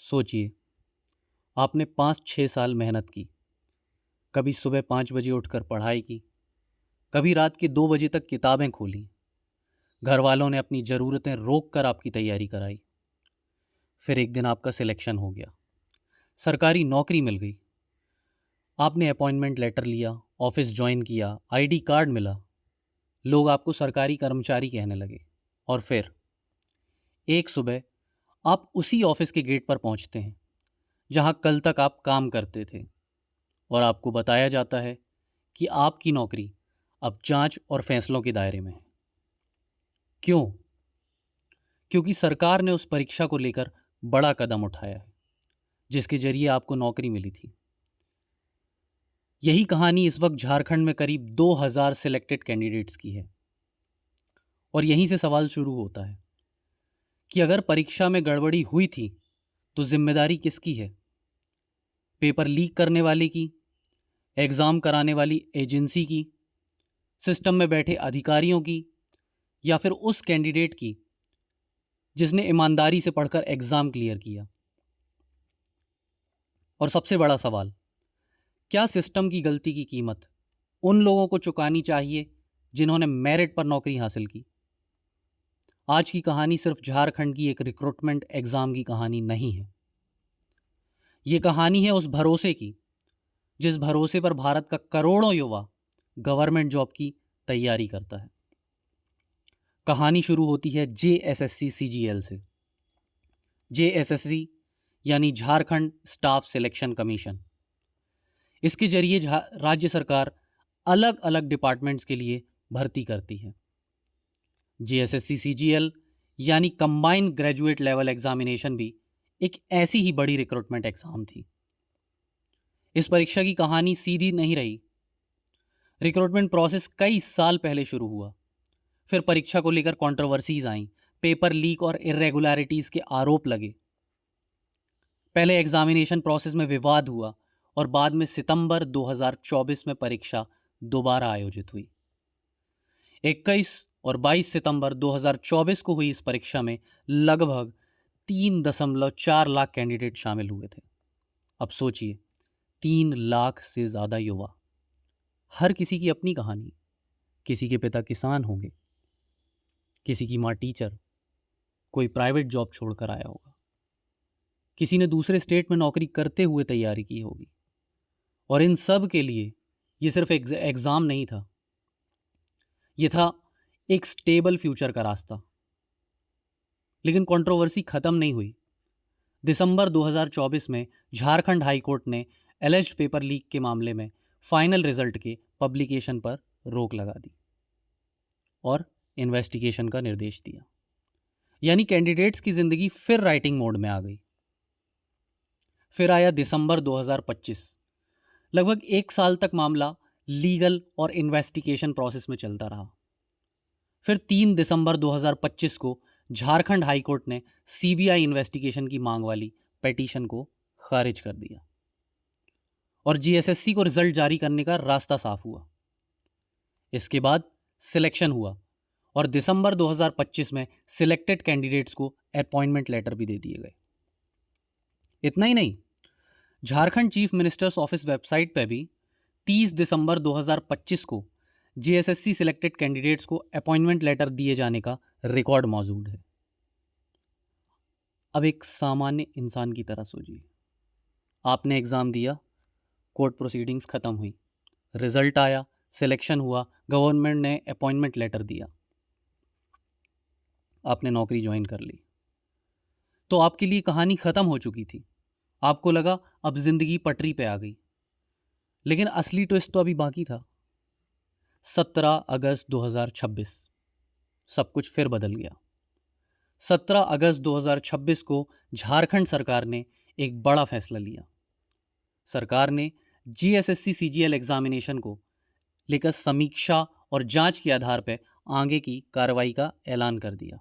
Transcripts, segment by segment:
सोचिए, आपने 5-6 साल मेहनत की। कभी सुबह 5 बजे उठकर पढ़ाई की, कभी रात के 2 बजे तक किताबें खोलीं। घर वालों ने अपनी ज़रूरतें रोक कर आपकी तैयारी कराई। फिर एक दिन आपका सिलेक्शन हो गया, सरकारी नौकरी मिल गई। आपने अपॉइंटमेंट लेटर लिया, ऑफिस ज्वाइन किया, आईडी कार्ड मिला। लोग आपको सरकारी कर्मचारी कहने लगे। और फिर एक सुबह आप उसी ऑफिस के गेट पर पहुंचते हैं जहां कल तक आप काम करते थे, और आपको बताया जाता है कि आपकी नौकरी अब जांच और फैसलों के दायरे में है। क्यों? क्योंकि सरकार ने उस परीक्षा को लेकर बड़ा कदम उठाया है, जिसके जरिए आपको नौकरी मिली थी। यही कहानी इस वक्त झारखंड में करीब 2000 सिलेक्टेड कैंडिडेट्स की है। और यहीं से सवाल शुरू होता है कि अगर परीक्षा में गड़बड़ी हुई थी तो जिम्मेदारी किसकी है? पेपर लीक करने वाले की, एग्ज़ाम कराने वाली एजेंसी की, सिस्टम में बैठे अधिकारियों की, या फिर उस कैंडिडेट की जिसने ईमानदारी से पढ़कर एग्ज़ाम क्लियर किया? और सबसे बड़ा सवाल, क्या सिस्टम की गलती की कीमत उन लोगों को चुकानी चाहिए जिन्होंने मेरिट पर नौकरी हासिल की? आज की कहानी सिर्फ झारखंड की एक रिक्रूटमेंट एग्ज़ाम की कहानी नहीं है। ये कहानी है उस भरोसे की जिस भरोसे पर भारत का करोड़ों युवा गवर्नमेंट जॉब की तैयारी करता है। कहानी शुरू होती है जेएसएससी सीजीएल से। जेएसएससी यानी झारखंड स्टाफ सिलेक्शन कमीशन। इसके जरिए राज्य सरकार अलग अलग डिपार्टमेंट्स के लिए भर्ती करती है। जेएसएससी सीजीएल यानी कंबाइंड ग्रेजुएट लेवल एग्जामिनेशन भी एक ऐसी ही बड़ी रिक्रूटमेंट एग्जाम थी। इस परीक्षा की कहानी सीधी नहीं रही। रिक्रूटमेंट प्रोसेस कई साल पहले शुरू हुआ। फिर परीक्षा को लेकर कंट्रोवर्सीज आई, पेपर लीक और इरेगुलरिटीज के आरोप लगे। पहले एग्जामिनेशन प्रोसेस में विवाद हुआ और बाद में सितंबर 2024 में परीक्षा दोबारा आयोजित हुई। 21 और 22 सितंबर 2024 को हुई इस परीक्षा में लगभग 3.4 लाख कैंडिडेट शामिल हुए थे। अब सोचिए, 3 लाख से ज़्यादा युवा, हर किसी की अपनी कहानी। किसी के पिता किसान होंगे, किसी की माँ टीचर, कोई प्राइवेट जॉब छोड़कर आया होगा, किसी ने दूसरे स्टेट में नौकरी करते हुए तैयारी की होगी। और इन सब के लिए ये सिर्फ एग्ज़ाम नहीं था, ये था एक स्टेबल फ्यूचर का रास्ता। लेकिन कंट्रोवर्सी ख़त्म नहीं हुई। दिसंबर 2024 में झारखंड हाई कोर्ट ने एलिज्ड पेपर लीक के मामले में फाइनल रिजल्ट के पब्लिकेशन पर रोक लगा दी और इन्वेस्टिगेशन का निर्देश दिया। यानी कैंडिडेट्स की ज़िंदगी फिर राइटिंग मोड में आ गई। फिर आया दिसंबर 2025। लगभग 1 साल तक मामला लीगल और इन्वेस्टिगेशन प्रोसेस में चलता रहा। फिर 3 दिसंबर 2025 को झारखंड हाई कोर्ट ने सीबीआई इन्वेस्टिगेशन की मांग वाली पिटीशन को खारिज कर दिया और जीएसएससी को रिजल्ट जारी करने का रास्ता साफ हुआ। इसके बाद सिलेक्शन हुआ और दिसंबर 2025 में सिलेक्टेड कैंडिडेट्स को अपॉइंटमेंट लेटर भी दे दिए गए। इतना ही नहीं, Jharkhand chief minister's office website पर भी 30 दिसंबर 2025 को जीएसएससी सिलेक्टेड कैंडिडेट्स को अपॉइंटमेंट लेटर दिए जाने का रिकॉर्ड मौजूद है। अब एक सामान्य इंसान की तरह सोचिए, आपने एग्ज़ाम दिया, कोर्ट प्रोसीडिंग्स ख़त्म हुई, रिजल्ट आया, सिलेक्शन हुआ, गवर्नमेंट ने अपॉइंटमेंट लेटर दिया, आपने नौकरी ज्वाइन कर ली। तो आपके लिए कहानी ख़त्म हो चुकी थी। आपको लगा अब ज़िंदगी पटरी पे आ गई। लेकिन असली ट्विस्ट तो अभी बाकी था। 17 अगस्त 2026 सब कुछ फिर बदल गया। 17 अगस्त 2026 को झारखंड सरकार ने एक बड़ा फैसला लिया। सरकार ने जीएसएससी सीजीएल एग्जामिनेशन को लेकर समीक्षा और जांच के आधार पर आगे की कार्रवाई का ऐलान कर दिया।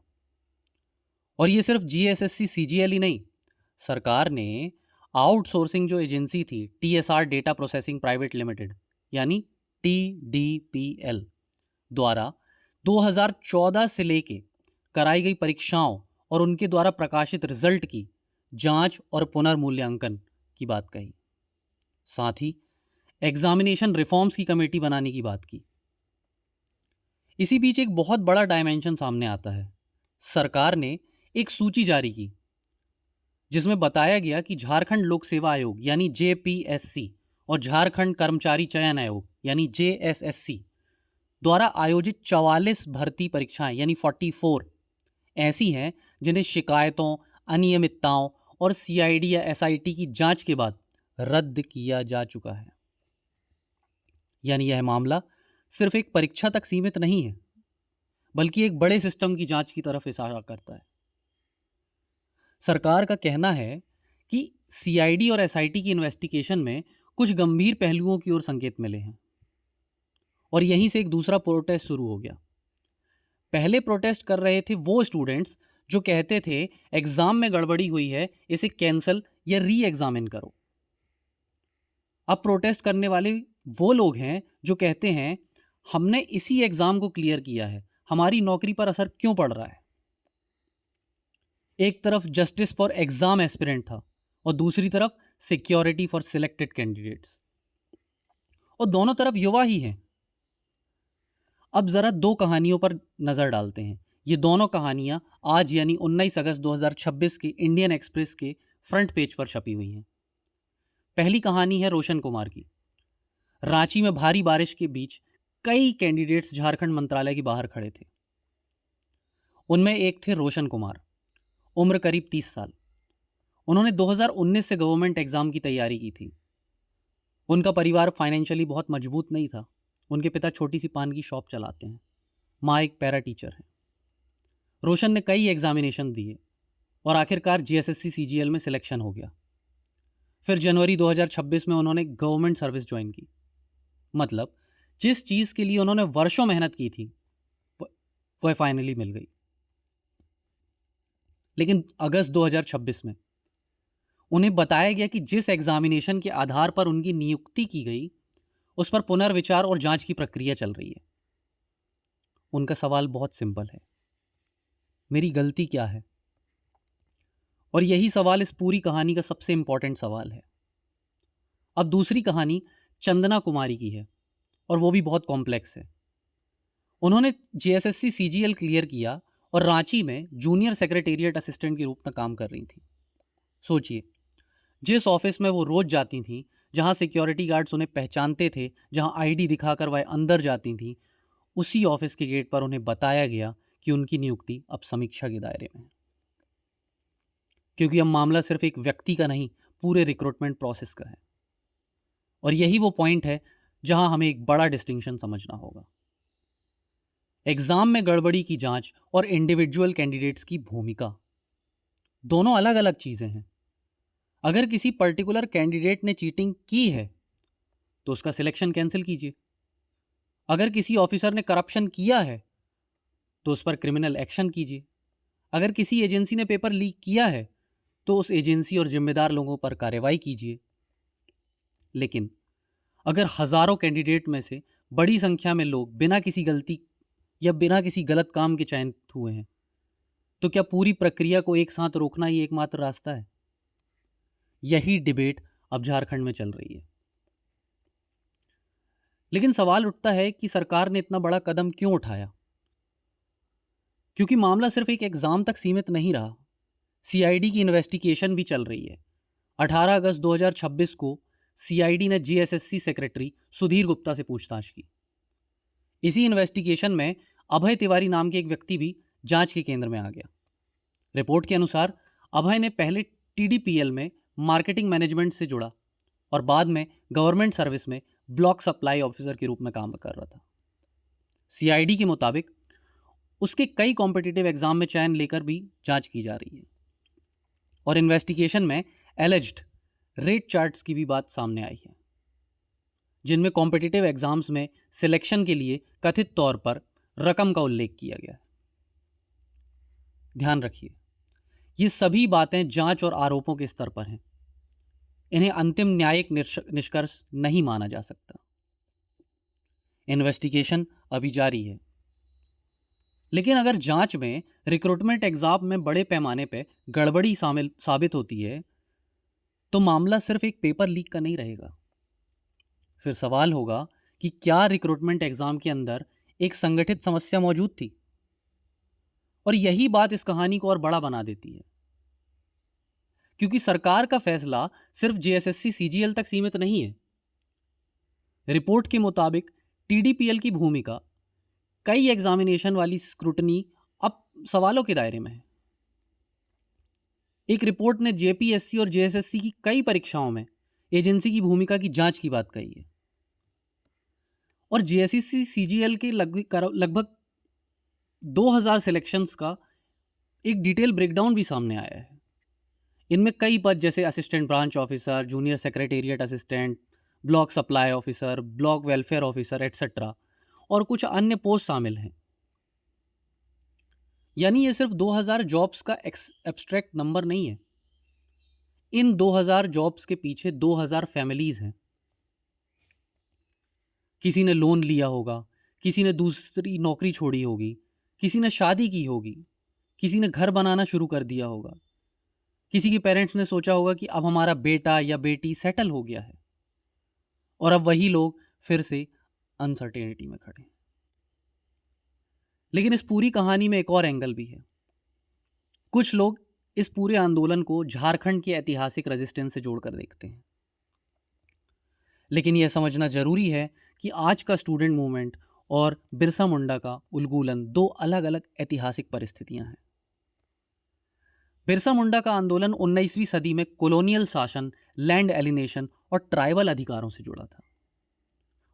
और ये सिर्फ जीएसएससी सीजीएल ही नहीं, सरकार ने आउटसोर्सिंग जो एजेंसी थी TSR data processing private limited यानी टीडीपीएल द्वारा 2014 से लेके कराई गई परीक्षाओं और उनके द्वारा प्रकाशित रिजल्ट की जांच और पुनर्मूल्यांकन की बात कही। साथ ही एग्जामिनेशन रिफॉर्म्स की कमेटी बनाने की बात की। इसी बीच एक बहुत बड़ा डायमेंशन सामने आता है। सरकार ने एक सूची जारी की जिसमें बताया गया कि झारखंड लोक सेवा आयोग यानी जेपीएससी और झारखंड कर्मचारी चयन आयोग यानी जेएसएससी द्वारा आयोजित 44 भर्ती परीक्षाएं यानी 44 ऐसी हैं जिन्हें शिकायतों, अनियमितताओं और सीआईडी या एसआईटी की जांच के बाद रद्द किया जा चुका है। यानी यह मामला सिर्फ एक परीक्षा तक सीमित नहीं है, बल्कि एक बड़े सिस्टम की जांच की तरफ इशारा करता है। सरकार का कहना है कि सीआईडी और एसआईटी की इन्वेस्टिगेशन में कुछ गंभीर पहलुओं की ओर संकेत मिले हैं और यहीं से एक दूसरा प्रोटेस्ट शुरू हो गया। पहले प्रोटेस्ट कर रहे थे वो स्टूडेंट्स जो कहते थे एग्जाम में गड़बड़ी हुई है, इसे कैंसिल या री एग्जामिन करो। अब प्रोटेस्ट करने वाले वो लोग हैं जो कहते हैं हमने इसी एग्जाम को क्लियर किया है, हमारी नौकरी पर असर क्यों पड़ रहा है। एक तरफ जस्टिस फॉर एग्जाम एस्पिरेंट था और दूसरी तरफ सिक्योरिटी फॉर सिलेक्टेड कैंडिडेट्स, और दोनों तरफ युवा ही हैं। अब जरा दो कहानियों पर नजर डालते हैं। ये दोनों कहानियां आज यानी 19 अगस्त 2026 के इंडियन एक्सप्रेस के फ्रंट पेज पर छपी हुई हैं। पहली कहानी है रोशन कुमार की। रांची में भारी बारिश के बीच कई कैंडिडेट्स झारखंड मंत्रालय के बाहर खड़े थे। उनमें एक थे रोशन कुमार, उम्र करीब 30 साल। उन्होंने 2019 से गवर्नमेंट एग्जाम की तैयारी की थी। उनका परिवार फाइनेंशियली बहुत मजबूत नहीं था। उनके पिता छोटी सी पान की शॉप चलाते हैं, माँ एक पैरा टीचर है। रोशन ने कई एग्जामिनेशन दिए और आखिरकार जीएसएससी सीजीएल में सिलेक्शन हो गया। फिर जनवरी 2026 में उन्होंने गवर्नमेंट सर्विस ज्वाइन की। मतलब जिस चीज़ के लिए उन्होंने वर्षों मेहनत की थी वह फाइनली मिल गई। लेकिन अगस्त 2026 में उन्हें बताया गया कि जिस एग्जामिनेशन के आधार पर उनकी नियुक्ति की गई उस पर पुनर्विचार और जांच की प्रक्रिया चल रही है। उनका सवाल बहुत सिंपल है, मेरी गलती क्या है? और यही सवाल इस पूरी कहानी का सबसे इंपॉर्टेंट सवाल है। अब दूसरी कहानी चंदना कुमारी की है और वो भी बहुत कॉम्प्लेक्स है। उन्होंने जेएसएससी सीजीएल क्लियर किया और रांची में जूनियर सेक्रेटेरिएट असिस्टेंट के रूप में काम कर रही थी। सोचिए, जिस ऑफिस में वो रोज जाती थी, जहां सिक्योरिटी गार्ड्स उन्हें पहचानते थे, जहां आईडी दिखाकर वह अंदर जाती थी, उसी ऑफिस के गेट पर उन्हें बताया गया कि उनकी नियुक्ति अब समीक्षा के दायरे में है। क्योंकि अब मामला सिर्फ एक व्यक्ति का नहीं, पूरे रिक्रूटमेंट प्रोसेस का है। और यही वो पॉइंट है जहां हमें एक बड़ा डिस्टिंक्शन समझना होगा। एग्जाम में गड़बड़ी की जांच और इंडिविजुअल कैंडिडेट्स की भूमिका दोनों अलग अलग चीजें हैं। अगर किसी पर्टिकुलर कैंडिडेट ने चीटिंग की है तो उसका सिलेक्शन कैंसिल कीजिए। अगर किसी ऑफिसर ने करप्शन किया है तो उस पर क्रिमिनल एक्शन कीजिए। अगर किसी एजेंसी ने पेपर लीक किया है तो उस एजेंसी और जिम्मेदार लोगों पर कार्रवाई कीजिए। लेकिन अगर हजारों कैंडिडेट में से बड़ी संख्या में लोग बिना किसी गलती या बिना किसी गलत काम के चयनित हुए हैं तो क्या पूरी प्रक्रिया को एक साथ रोकना ही एकमात्र रास्ता है? यही डिबेट अब झारखंड में चल रही है। लेकिन सवाल उठता है कि सरकार ने इतना बड़ा कदम क्यों उठाया? क्योंकि मामला सिर्फ एक एग्जाम तक सीमित नहीं रहा। सीआईडी की इन्वेस्टिगेशन भी चल रही है। 18 अगस्त 2026 को सीआईडी ने जीएसएससी सेक्रेटरी सुधीर गुप्ता से पूछताछ की। इसी इन्वेस्टिगेशन में अभय तिवारी नाम के एक व्यक्ति भी जांच के केंद्र में आ गया। रिपोर्ट के अनुसार अभय ने पहले टीडीपीएल में मार्केटिंग मैनेजमेंट से जुड़ा और बाद में गवर्नमेंट सर्विस में ब्लॉक सप्लाई ऑफिसर के रूप में काम कर रहा था। सीआईडी के मुताबिक उसके कई कॉम्पिटिटिव एग्जाम में चयन लेकर भी जांच की जा रही है और इन्वेस्टिगेशन में एलिज्ड रेट चार्ट्स की भी बात सामने आई है, जिनमें कॉम्पिटिटिव एग्जाम्स में सिलेक्शन के लिए कथित तौर पर रकम का उल्लेख किया गया है। ध्यान रखिए, ये सभी बातें जांच और आरोपों के स्तर पर हैं। इन्हें अंतिम न्यायिक निष्कर्ष नहीं माना जा सकता। इन्वेस्टिगेशन अभी जारी है, लेकिन अगर जांच में रिक्रूटमेंट एग्जाम में बड़े पैमाने पे गड़बड़ी शामिल साबित होती है तो मामला सिर्फ एक पेपर लीक का नहीं रहेगा। फिर सवाल होगा कि क्या रिक्रूटमेंट एग्जाम के अंदर एक संगठित समस्या मौजूद थी। और यही बात इस कहानी को और बड़ा बना देती है, क्योंकि सरकार का फैसला सिर्फ जेएसएससी सीजीएल तक सीमित नहीं है। रिपोर्ट के मुताबिक टीडीपीएल की भूमिका कई एग्जामिनेशन वाली स्क्रूटनी अब सवालों के दायरे में है। एक रिपोर्ट ने जेपीएससी और जेएसएससी की कई परीक्षाओं में एजेंसी की भूमिका की जांच की बात कही है। और जेएसएससी सीजीएल के लगभग 2000 सिलेक्शंस का एक डिटेल ब्रेकडाउन भी सामने आया है। इनमें कई पद जैसे assistant branch officer, junior secretariat assistant, block supply officer, block welfare officer etcetera और कुछ अन्य पोस्ट शामिल हैं। यानी ये सिर्फ 2000 जॉब्स का एब्स्ट्रैक्ट नंबर नहीं है। इन 2000 जॉब्स के पीछे 2000 फैमिलीज हैं। किसी ने लोन लिया होगा, किसी ने दूसरी नौकरी छोड़ी होगी, किसी ने शादी की होगी, किसी ने घर बनाना शुरू कर दिया होगा, किसी के पेरेंट्स ने सोचा होगा कि अब हमारा बेटा या बेटी सेटल हो गया है, और अब वही लोग फिर से अनसर्टेनिटी में खड़े हैं। लेकिन इस पूरी कहानी में एक और एंगल भी है। कुछ लोग इस पूरे आंदोलन को झारखंड के ऐतिहासिक रेजिस्टेंस से जोड़कर देखते हैं। लेकिन यह समझना जरूरी है कि आज का स्टूडेंट मूवमेंट और बिरसा मुंडा का उलगूलन दो अलग अलग ऐतिहासिक परिस्थितियां हैं। बिरसा मुंडा का आंदोलन 19वीं सदी में कॉलोनियल शासन, लैंड एलिनेशन और ट्राइबल अधिकारों से जुड़ा था।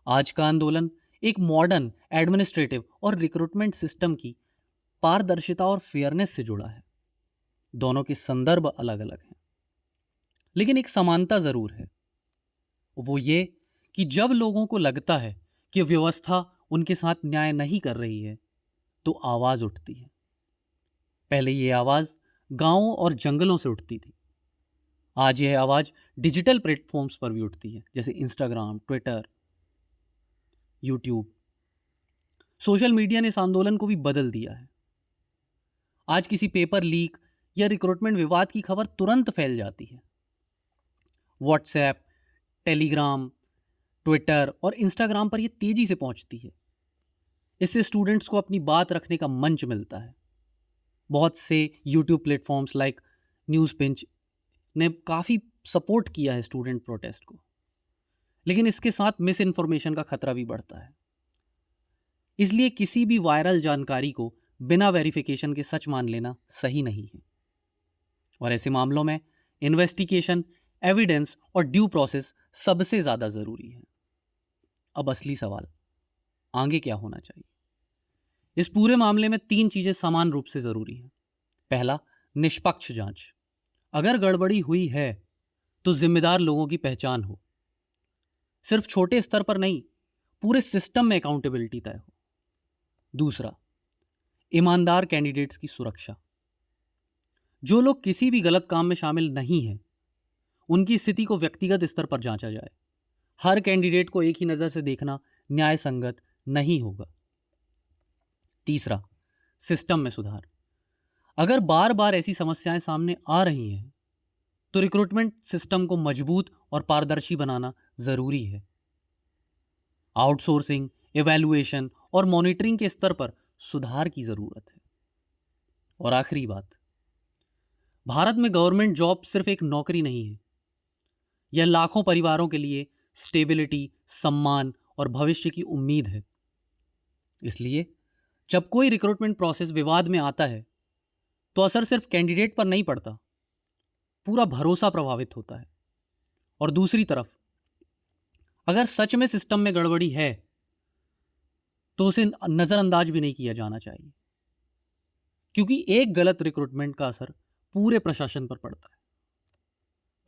आज का आंदोलन एक मॉडर्न एडमिनिस्ट्रेटिव और रिक्रूटमेंट सिस्टम की पारदर्शिता और फेयरनेस से जुड़ा है। दोनों के संदर्भ अलग अलग हैं, लेकिन एक समानता जरूर है। वो ये कि जब लोगों को लगता है कि व्यवस्था उनके साथ न्याय नहीं कर रही है तो आवाज उठती है। पहले ये आवाज गांवों और जंगलों से उठती थी। आज यह आवाज डिजिटल प्लेटफॉर्म्स पर भी उठती है, जैसे Instagram, Twitter, YouTube. Social media ने इस आंदोलन को भी बदल दिया है। आज किसी पेपर लीक या रिक्रूटमेंट विवाद की खबर तुरंत फैल जाती है। व्हाट्सएप, टेलीग्राम, ट्विटर और इंस्टाग्राम पर यह तेजी से पहुंचती है। इससे स्टूडेंट्स को अपनी बात रखने का मंच मिलता है। बहुत से YouTube platforms like news pinch ने काफ़ी सपोर्ट किया है स्टूडेंट प्रोटेस्ट को, लेकिन इसके साथ मिस इन्फॉर्मेशन का खतरा भी बढ़ता है। इसलिए किसी भी वायरल जानकारी को बिना वेरिफिकेशन के सच मान लेना सही नहीं है। और ऐसे मामलों में इन्वेस्टिगेशन, एविडेंस और ड्यू प्रोसेस सबसे ज़्यादा ज़रूरी है। अब असली सवाल, आगे क्या होना चाहिए? इस पूरे मामले में 3 चीज़ें समान रूप से ज़रूरी हैं। पहला, निष्पक्ष जांच। अगर गड़बड़ी हुई है तो जिम्मेदार लोगों की पहचान हो। सिर्फ छोटे स्तर पर नहीं, पूरे सिस्टम में अकाउंटेबिलिटी तय हो। दूसरा, ईमानदार कैंडिडेट्स की सुरक्षा। जो लोग किसी भी गलत काम में शामिल नहीं हैं, उनकी स्थिति को व्यक्तिगत स्तर पर जांचा जाए। हर कैंडिडेट को एक ही नज़र से देखना न्याय संगत नहीं होगा। तीसरा, सिस्टम में सुधार। अगर बार बार ऐसी समस्याएं सामने आ रही हैं तो रिक्रूटमेंट सिस्टम को मजबूत और पारदर्शी बनाना जरूरी है। आउटसोर्सिंग, इवैल्यूएशन और मॉनिटरिंग के स्तर पर सुधार की जरूरत है। और आखिरी बात, भारत में गवर्नमेंट जॉब सिर्फ एक नौकरी नहीं है। यह लाखों परिवारों के लिए स्टेबिलिटी, सम्मान और भविष्य की उम्मीद है। इसलिए जब कोई रिक्रूटमेंट प्रोसेस विवाद में आता है तो असर सिर्फ कैंडिडेट पर नहीं पड़ता, पूरा भरोसा प्रभावित होता है। और दूसरी तरफ, अगर सच में सिस्टम में गड़बड़ी है तो उसे नज़रअंदाज भी नहीं किया जाना चाहिए, क्योंकि एक गलत रिक्रूटमेंट का असर पूरे प्रशासन पर पड़ता है।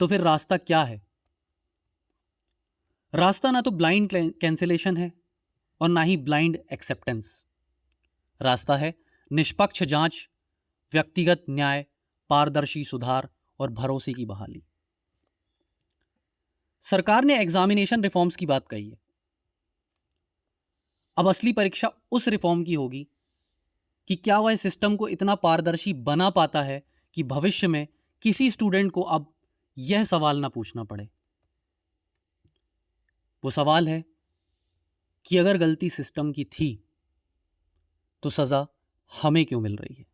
तो फिर रास्ता क्या है? रास्ता ना तो ब्लाइंड कैंसिलेशन है और ना ही ब्लाइंड एक्सेप्टेंस। रास्ता है निष्पक्ष जांच, व्यक्तिगत न्याय, पारदर्शी सुधार और भरोसे की बहाली। सरकार ने एग्जामिनेशन रिफॉर्म्स की बात कही है। अब असली परीक्षा उस रिफॉर्म की होगी कि क्या वह सिस्टम को इतना पारदर्शी बना पाता है कि भविष्य में किसी स्टूडेंट को अब यह सवाल ना पूछना पड़े। वो सवाल है कि अगर गलती सिस्टम की थी तो सज़ा हमें क्यों मिल रही है।